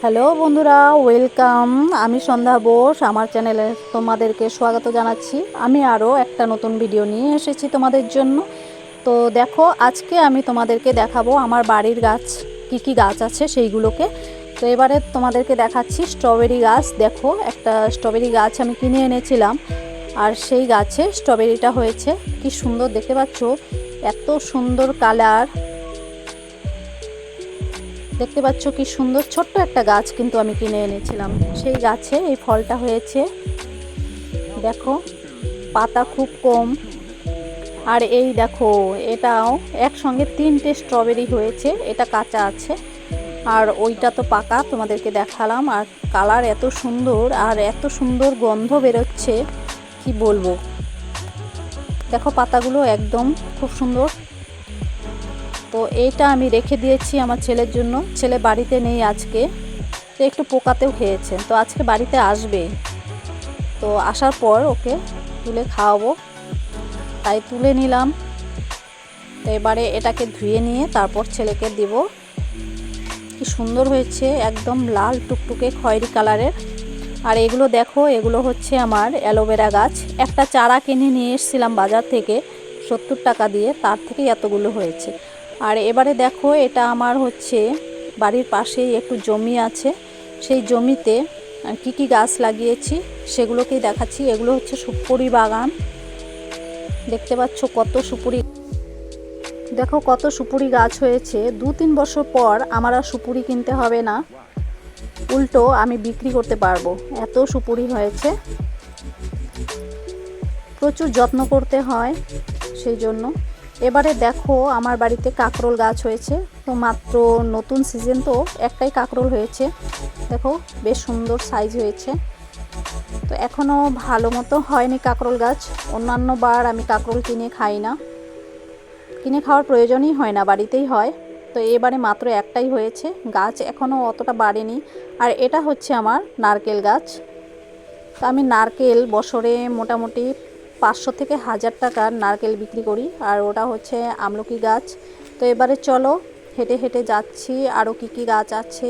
Hello বন্ধুরা, welcome. আমি সন্ধ্যা বোস, আমার চ্যানেলে তোমাদেরকে স্বাগত জানাচ্ছি। আমি আরও একটা নতুন ভিডিও নিয়ে এসেছি তোমাদের জন্য। তো দেখো, আজকে আমি তোমাদেরকে দেখাবো আমার বাড়ির গাছ কি কি গাছ আছে সেইগুলোকে। তো এবারে তোমাদেরকে দেখাচ্ছি স্ট্রবেরি গাছ। দেখো, একটা স্ট্রবেরি গাছ আমি কিনে এনেছিলাম, আর সেই গাছে স্ট্রবেরিটা হয়েছে। কি সুন্দর দেখতে পাচ্ছ, এত সুন্দর কালার। দেখতে পাচ্ছ কি সুন্দর, ছোট্ট একটা গাছ কিন্তু আমি কিনে এনেছিলাম। সেই গাছে এই ফলটা হয়েছে। দেখো, পাতা খুব কম। আর এই দেখো, এটাও একসঙ্গে 3টে স্ট্রবেরি হয়েছে। এটা কাঁচা আছে, আর ওইটা তো পাকা, তোমাদেরকে দেখালাম। আর কালার এত সুন্দর, আর এত সুন্দর গন্ধ বেরোচ্ছে, কি বলবো। দেখো, পাতাগুলো একদম খুব সুন্দর। তো এইটা আমি রেখে দিয়েছি আমার ছেলের জন্য। ছেলে বাড়িতে নেই আজকে, তো একটু পোকাতেও খেয়েছে। তো আজকে বাড়িতে আসবে, তো আসার পর ওকে তুলে খাওয়াবো, তাই তুলে নিলাম। তো এবারে এটাকে ধুয়ে নিয়ে তারপর ছেলেকে দিব। কি সুন্দর হয়েছে, একদম লাল টুকটুকে খয়েরি কালারের। আর এগুলো দেখো, এগুলো হচ্ছে আমার অ্যালোভেরা গাছ। একটা চারা কিনে নিয়ে এসেছিলাম বাজার থেকে 70 টাকা দিয়ে, তার থেকেই এতগুলো হয়েছে। আর এবারে দেখো, এটা আমার হচ্ছে বাড়ির পাশেই একটু জমি আছে, সেই জমিতে কি কি গাছ লাগিয়েছি সেগুলোকেই দেখাচ্ছি। এগুলো হচ্ছে সুপুরি বাগান। দেখতে পাচ্ছ কত সুপুরি। দেখো কত সুপুরি গাছ হয়েছে। 2-3 বছর পর আমার আর সুপুরি কিনতে হবে না, উল্টো আমি বিক্রি করতে পারবো। এত সুপুরি হয়েছে, প্রচুর যত্ন করতে হয় সেই জন্য। এবারে দেখো, আমার বাড়িতে কাঁকরোল গাছ হয়েছে। তো মাত্র নতুন সিজন, তো একটাই কাঁকরোল হয়েছে। দেখো, বেশ সুন্দর সাইজ হয়েছে। তো এখনও ভালো মতো হয়নি কাঁকরোল গাছ। অন্যান্য বার আমি কাঁকরোল কিনে খাই না, কিনে খাওয়ার প্রয়োজনই হয় না, বাড়িতেই হয়। তো এবারে মাত্র একটাই হয়েছে, গাছ এখনও অতটা বাড়েনি। আর এটা হচ্ছে আমার নারকেল গাছ। তো আমি নারকেল বছরে মোটামুটি 500 থেকে 1000 টাকার নারকেল বিক্রি করি। আর ওটা হচ্ছে আমলকি গাছ। তো এবারে চলো, হেঁটে হেঁটে যাচ্ছি, আরও কি কি গাছ আছে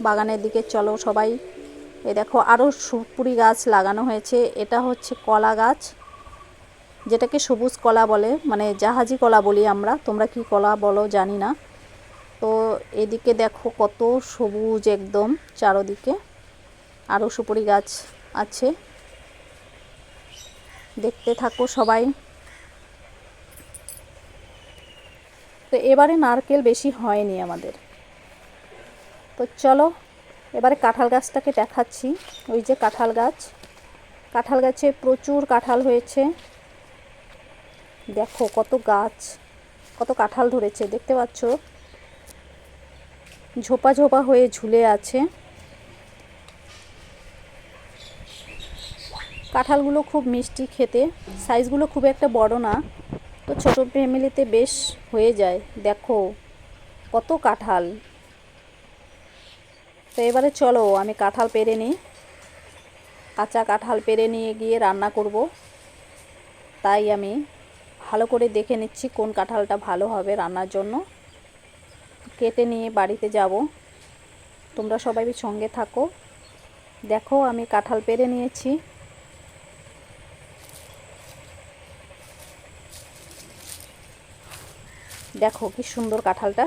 বাগানের দিকে চলো সবাই। এই দেখো, আরও সুপুরি গাছ লাগানো হয়েছে। এটা হচ্ছে কলা গাছ, যেটাকে সবুজ কলা বলে, মানে জাহাজি কলা বলি আমরা, তোমরা কি কলা বলো জানি না। তো এদিকে দেখো কত সবুজ একদম চারদিকে। আরও সুপুরি গাছ আছে, দেখতে থাকো সবাই। তো এবারে নারকেল বেশি হয়নি আমাদের। তো চলো, এবারে কাঁঠাল গাছটাকে দেখাচ্ছি। ওই যে কাঁঠাল গাছ, কাঁঠাল গাছে প্রচুর কাঁঠাল হয়েছে। দেখো কত গাছ, কত কাঁঠাল ধরেছে, দেখতে পাচ্ছ, ঝোপা ঝোপা হয়ে ঝুলে আছে। কাঁঠালগুলো খুব মিষ্টি খেতে, সাইজগুলো খুব একটা বড় না। তো ছোট ফ্যামিলিতে বেশ হয়ে যায়। দেখো কত কাঁঠাল। তো এবারে চলো, আমি কাঁঠাল পেড়ে নিই। কাঁচা কাঁঠাল পেড়ে নিয়ে গিয়ে রান্না করব, তাই আমি ভালো করে দেখে নিচ্ছি কোন কাঁঠালটা ভালো হবে রান্নার জন্য। কেটে নিয়ে বাড়িতে যাব, তোমরা সবাই সঙ্গে থাকো। দেখো, আমি কাঁঠাল পেড়ে নিয়েছি। দেখো কি সুন্দর কাঁঠালটা।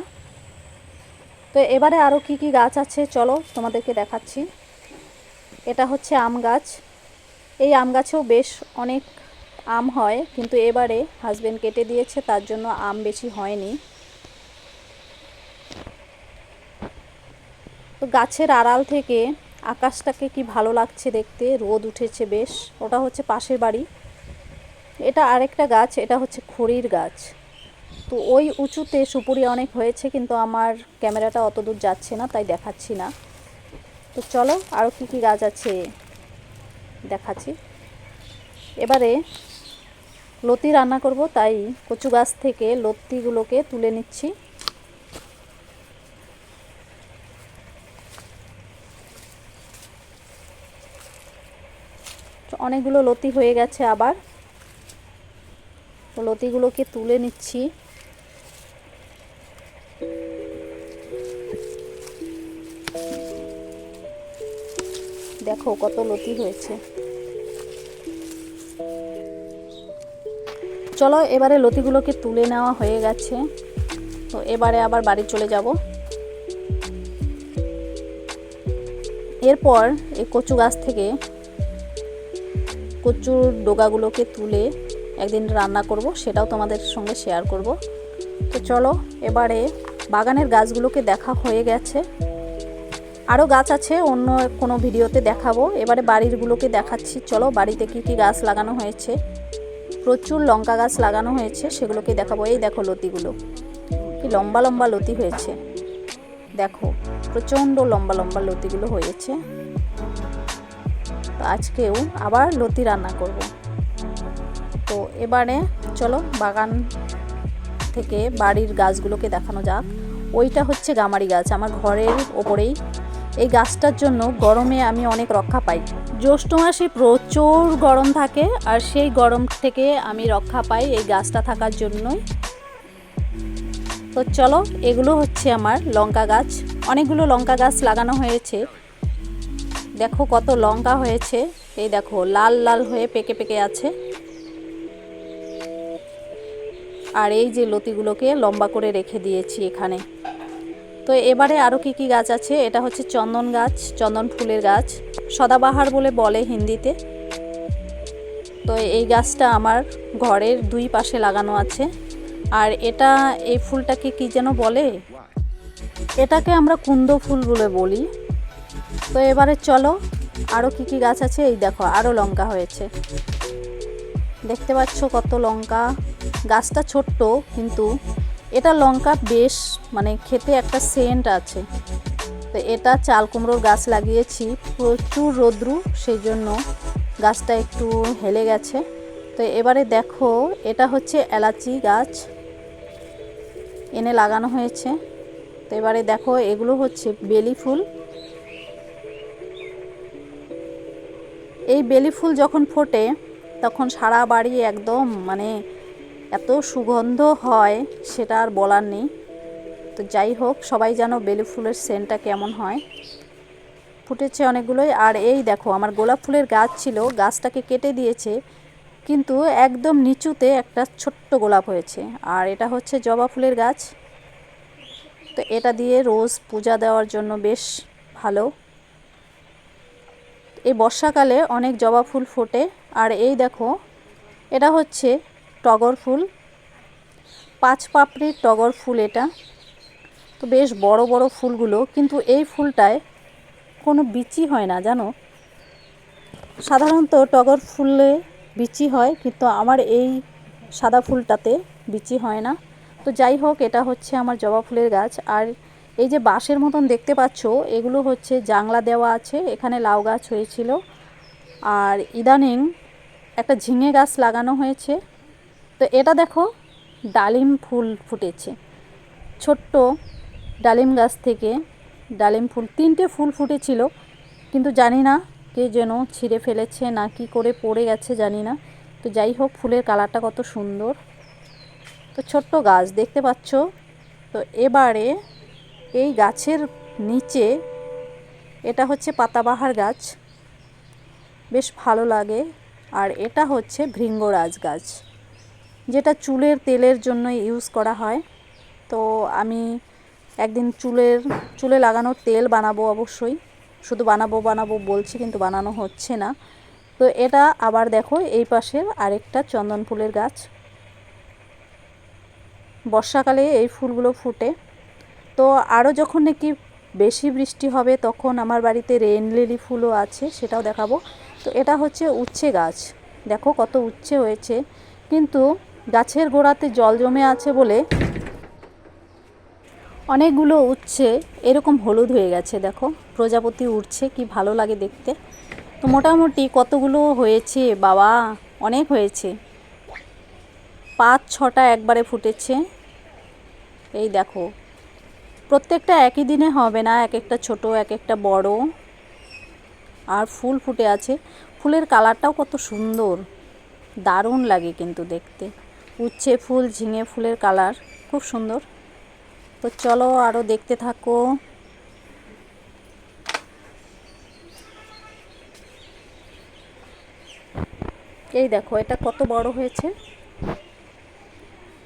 তো এবারে আরও কি কি গাছ আছে চলো তোমাদেরকে দেখাচ্ছি। এটা হচ্ছে আম গাছ। এই আম গাছেও বেশ অনেক আম হয়, কিন্তু এবারে হাজবেন্ড কেটে দিয়েছে, তার জন্য আম বেশি হয়নি। তো গাছের আড়াল থেকে আকাশটাকে কি ভালো লাগছে দেখতে, রোদ উঠেছে বেশ। ওটা হচ্ছে পাশের বাড়ি। এটা আরেকটা গাছ, এটা হচ্ছে খড়ির গাছ। তো ওই উঁচুতে সুপুরি অনেক হয়েছে, কিন্তু আমার ক্যামেরাটা অত দূর যাচ্ছে না, তাই দেখাচ্ছি না। তো চলো, আরও কী কী গাছ আছে দেখাচ্ছি। এবারে লতি রান্না করব, তাই কচু গাছ থেকে লতিগুলোকে তুলে নিচ্ছি। অনেকগুলো লতি হয়ে গেছে আবার, তো লতিগুলোকে তুলে নিচ্ছি। দেখো কত লতি হয়েছে। চলো এবারে লতিগুলোকে তুলে নেওয়া হয়ে গেছে, তো এবারে আবার বাড়ি চলে যাব। এরপর এই কচু গাছ থেকে কচুর ডগাগুলোকে তুলে একদিন রান্না করব, সেটাও তোমাদের সঙ্গে শেয়ার করব। তো চলো এবারে বাগানের গাছগুলোকে দেখা হয়ে গেছে, আরও গাছ আছে, অন্য কোনো ভিডিওতে দেখাবো। এবারে বাড়িরগুলোকে দেখাচ্ছি। চলো বাড়িতে কি কি গাছ লাগানো হয়েছে। প্রচুর লঙ্কা গাছ লাগানো হয়েছে, সেগুলোকে দেখাবো। এই দেখো লতিগুলো কি লম্বা লম্বা লতি হয়েছে, দেখো প্রচণ্ড লম্বা লম্বা লতিগুলো হয়েছে। তো আজকেও আবার লতি রান্না করব। তো এবারে চলো বাগান থেকে বাড়ির গাছগুলোকে দেখানো যাক। ওইটা হচ্ছে গামারি গাছ, আমার ঘরের ওপরেই। এই গাছটার জন্য গরমে আমি অনেক রক্ষা পাই। জ্যৈষ্ঠ মাসে প্রচুর গরম থাকে, আর সেই গরম থেকে আমি রক্ষা পাই এই গাছটা থাকার জন্যই। তো চলো এগুলো হচ্ছে আমার লঙ্কা গাছ, অনেকগুলো লঙ্কা গাছ লাগানো হয়েছে। দেখো কত লঙ্কা হয়েছে, এই দেখো লাল লাল হয়ে পেকে পেকে আছে। আর এই যে লতিগুলোকে লম্বা করে রেখে দিয়েছি এখানে। তো এবারে আরও কি কি গাছ আছে, এটা হচ্ছে চন্দন গাছ, চন্দন ফুলের গাছ, সদাবাহার বলে হিন্দিতে। তো এই গাছটা আমার ঘরের দুই পাশে লাগানো আছে। আর এটা এই ফুলটাকে কি যেন বলে, এটাকে আমরা কুন্দ ফুল বলি। তো এবারে চলো আরও কি কি গাছ আছে। এই দেখো আরও লঙ্কা হয়েছে, দেখতে পাচ্ছ কত লঙ্কা। গাছটা ছোট্ট কিন্তু এটা লঙ্কা বেশ মানে খেতে একটা সেন্ট আছে। তো এটা চাল কুমড়োর গাছ লাগিয়েছি, প্রচুর রৌদ্রু, সেই জন্য গাছটা একটু হেলে গেছে। তো এবারে দেখো এটা হচ্ছে এলাচি গাছ, এনে লাগানো হয়েছে। তো এবারে দেখো এগুলো হচ্ছে বেলি ফুল। এই বেলি ফুল যখন ফোটে তখন সারা বাড়ি একদম মানে এত সুগন্ধ হয় সেটা আর বলার নেই। তো যাই হোক, সবাই জানো বেলি ফুলের সেন্টটা কেমন হয়। ফুটেছে অনেকগুলোই। আর এই দেখো আমার গোলাপ ফুলের গাছ ছিল, গাছটাকে কেটে দিয়েছে, কিন্তু একদম নিচুতে একটা ছোট্ট গোলাপ হয়েছে। আর এটা হচ্ছে জবা ফুলের গাছ, তো এটা দিয়ে রোজ পূজা দেওয়ার জন্য বেশ ভালো। এই বর্ষাকালে অনেক জবা ফুল ফোটে। আর এই দেখো এটা হচ্ছে টগর ফুল, 5 পাপড়ির টগর ফুল এটা। তো বেশ বড় বড় ফুলগুলো, কিন্তু এই ফুলটায় কোনো বিচি হয় না জানো। সাধারণত টগর ফুলে বিচি হয়, কিন্তু আমার এই সাদা ফুলটাতে বিচি হয় না। তো যাই হোক, এটা হচ্ছে আমার জবা ফুলের গাছ। আর এই যে বাঁশের মতন দেখতে পাচ্ছ, এগুলো হচ্ছে জাংলা দেওয়া আছে, এখানে লাউ গাছ হয়েছিল। আর ইদানিং একটা ঝিঙে গাছ লাগানো হয়েছে। তো এটা দেখো ডালিম ফুল ফুটেছে, ছোট্ট ডালিম গাছ থেকে ডালিম ফুল 3টে ফুল ফুটেছিল, কিন্তু জানি না কে যেন ছিঁড়ে ফেলেছে না কি করে পড়ে গেছে জানি না। তো যাই হোক, ফুলের কালারটা কত সুন্দর। তো ছোট্ট গাছ দেখতে পাচ্ছ। তো এবারে এই গাছের নিচে এটা হচ্ছে পাতাবাহার গাছ, বেশ ভালো লাগে। আর এটা হচ্ছে ভৃঙ্গরাজ গাছ, যেটা চুলের তেলের জন্য ইউজ করা হয়। তো আমি একদিন চুলে লাগানোর তেল বানাবো, অবশ্যই। শুধু বানাবো বলছি, কিন্তু বানানো হচ্ছে না। তো এটা আবার দেখো এই পাশের আরেকটা চন্দন ফুলের গাছ, বর্ষাকালে এই ফুলগুলো ফুটে। তো আরও যখন নাকি বেশি বৃষ্টি হবে তখন আমার বাড়িতে রেইন লিলি ফুলও আছে, সেটাও দেখাবো। তো এটা হচ্ছে উচ্ছে গাছ, দেখো কত উচ্ছে হয়েছে, কিন্তু গাছের গোড়াতে জল জমে আছে বলে অনেকগুলো উচ্ছে এরকম হলুদ হয়ে গেছে। দেখো প্রজাপতি উঠছে, কি ভালো লাগে দেখতে। তো মোটামুটি কতগুলো হয়েছে বাবা, অনেক হয়েছে, 5-6টা একবারে ফুটেছে। এই দেখো, প্রত্যেকটা একই দিনে হবে না, এক একটা ছোট এক একটা বড়। আর ফুল ফুটে আছে, ফুলের কালারটাও কত সুন্দর, দারুণ লাগে কিন্তু দেখতে। উচ্ছে ফুল, ঝিঙে ফুলের কালার খুব সুন্দর। তো চলো আরও দেখতে থাকো। এই দেখো এটা কত বড় হয়েছে,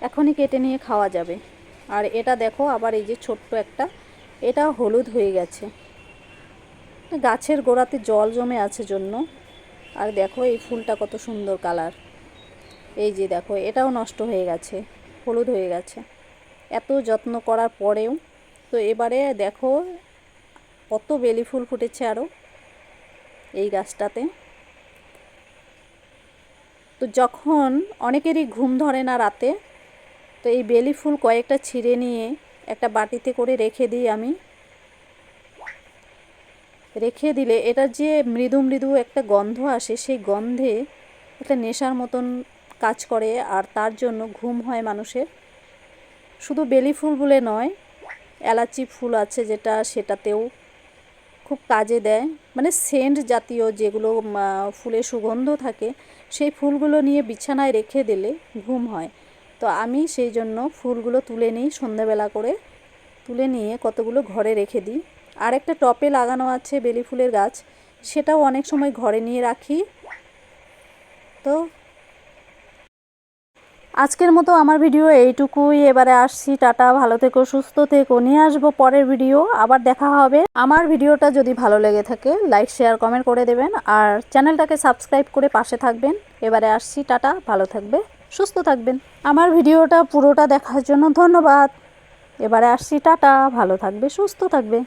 এখনই কেটে নিয়ে খাওয়া যাবে। আর এটা দেখো আবার এই যে ছোট্ট একটা, এটা হলুদ হয়ে গেছে, গাছের গোড়াতে জল জমে আছে জন্য। আর দেখো এই ফুলটা কত সুন্দর কালার, এই যে দেখো এটাও নষ্ট হয়ে গেছে, হলুদ হয়ে গেছে এত যত্ন করার পরেও। তো এবারে দেখো কত বেলি ফুল ফুটেছে আরও এই গাছটাতে। তো যখন অনেকেরই ঘুম ধরে না রাতে, তো এই বেলি ফুল কয়েকটা ছিঁড়ে নিয়ে একটা বাটিতে করে রেখে দিই আমি। রেখে দিলে এটা যে মৃদু মৃদু একটা গন্ধ আসে, সেই গন্ধে একটা নেশার মতন কাজ করে, আর তার জন্য ঘুম হয় মানুষের। শুধু বেলি ফুল বলে নয়, এলাচি ফুল আছে যেটা, সেটাতেও খুব কাজে দেয়। মানে সেন্ট জাতীয় যেগুলো ফুলে সুগন্ধ থাকে, সেই ফুলগুলো নিয়ে বিছানায় রেখে দিলে ঘুম হয়। তো আমি সেই জন্য ফুলগুলো তুলে নিই সন্ধ্যাবেলা করে, তুলে নিয়ে কতগুলো ঘরে রেখে দিই। আর একটা টপে লাগানো আছে বেলি ফুলের গাছ, সেটাও অনেক সময় ঘরে নিয়ে রাখি। তো আজকের মতো আমার ভিডিও এইটুকুই, এবারে আসছি, টাটা, ভালো থেকো, সুস্থ থেকো, নিয়ে আসবো পরের ভিডিও, আবার দেখা হবে। আমার ভিডিওটা যদি ভালো লেগে থাকে লাইক শেয়ার কমেন্ট করে দেবেন, আর চ্যানেলটাকে সাবস্ক্রাইব করে পাশে থাকবেন। এবারে আসছি, টাটা, ভালো থাকবে, সুস্থ থাকবেন। আমার ভিডিওটা পুরোটা দেখার জন্য ধন্যবাদ। এবারে আসছি, টাটা, ভালো থাকবে, সুস্থ থাকবে।